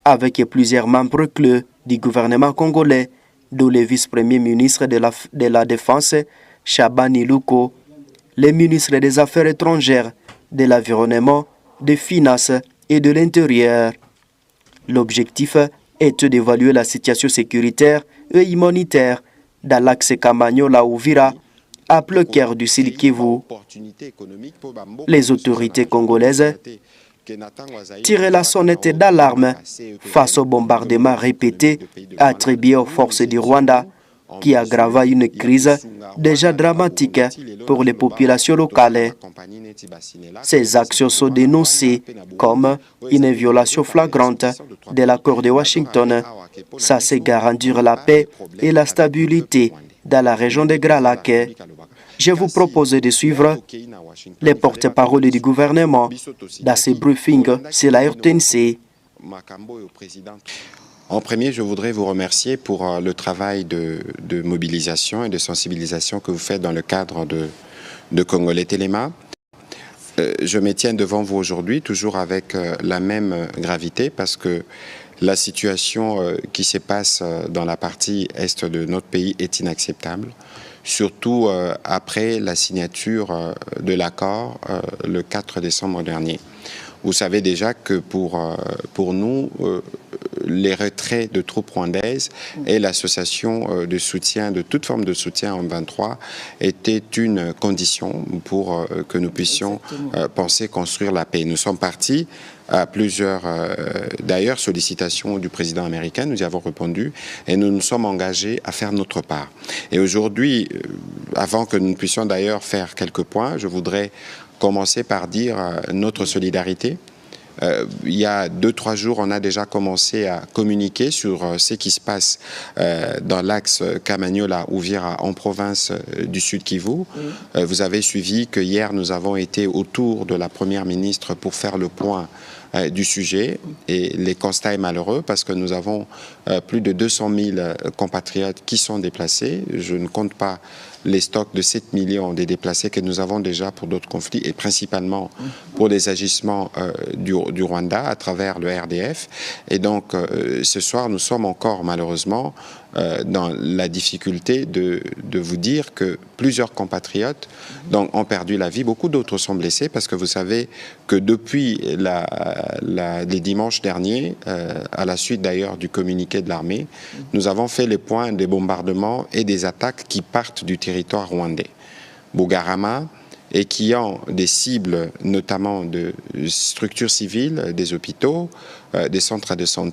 avec plusieurs membres clés du gouvernement congolais, dont le vice-premier ministre de la Défense, Chabani Louko, les ministres des Affaires étrangères, de l'Environnement, des Finances et de l'Intérieur. L'objectif est d'évaluer la situation sécuritaire et humanitaire dans l'axe Kamanyola-Ouvira, à plein cœur du Sud Kivu. Les autorités congolaises tirent la sonnette d'alarme face aux bombardements répétés attribués aux forces du Rwanda, qui aggrava une crise déjà dramatique pour les populations locales. Ces actions sont dénoncées comme une violation flagrante de l'accord de Washington, censé garantir la paix et la stabilité dans la région des Grands Lacs. Je vous propose de suivre les porte-paroles du gouvernement dans ce briefing sur la RTNC. En premier, je voudrais vous remercier pour le travail de mobilisation et de sensibilisation que vous faites dans le cadre de Congolais Téléma. Je me tiens devant vous aujourd'hui toujours avec la même gravité parce que la situation qui se passe dans la partie est de notre pays est inacceptable, surtout après la signature de l'accord le 4 décembre dernier. Vous savez déjà que pour nous, les retraits de troupes rwandaises et l'association de soutien, de toute forme de soutien en 23, étaient une condition pour que nous puissions penser construire la paix. Nous sommes partis à plusieurs, d'ailleurs, sollicitations du président américain, nous y avons répondu et nous nous sommes engagés à faire notre part. Et aujourd'hui, avant que nous puissions d'ailleurs faire quelques points, je voudrais commencer par dire notre solidarité. Il y a 2-3 jours, on a déjà commencé à communiquer sur ce qui se passe dans l'axe Kamanyola-Ouvira en province du Sud Kivu. Vous avez suivi que hier, nous avons été autour de la Première ministre pour faire le point du sujet et les constats est malheureux parce que nous avons plus de 200 000 compatriotes qui sont déplacés. Je ne compte pas les stocks de 7 millions de déplacés que nous avons déjà pour d'autres conflits et principalement pour les agissements du Rwanda à travers le RDF. Et donc ce soir, nous sommes encore malheureusement dans la difficulté de vous dire que plusieurs compatriotes ont perdu la vie. Beaucoup d'autres sont blessés parce que vous savez que depuis les dimanches derniers, à la suite d'ailleurs du communiqué de l'armée, nous avons fait les points des bombardements et des attaques qui partent du territoire rwandais. Bugarama, et qui ont des cibles notamment de structures civiles, des hôpitaux, des centres de santé.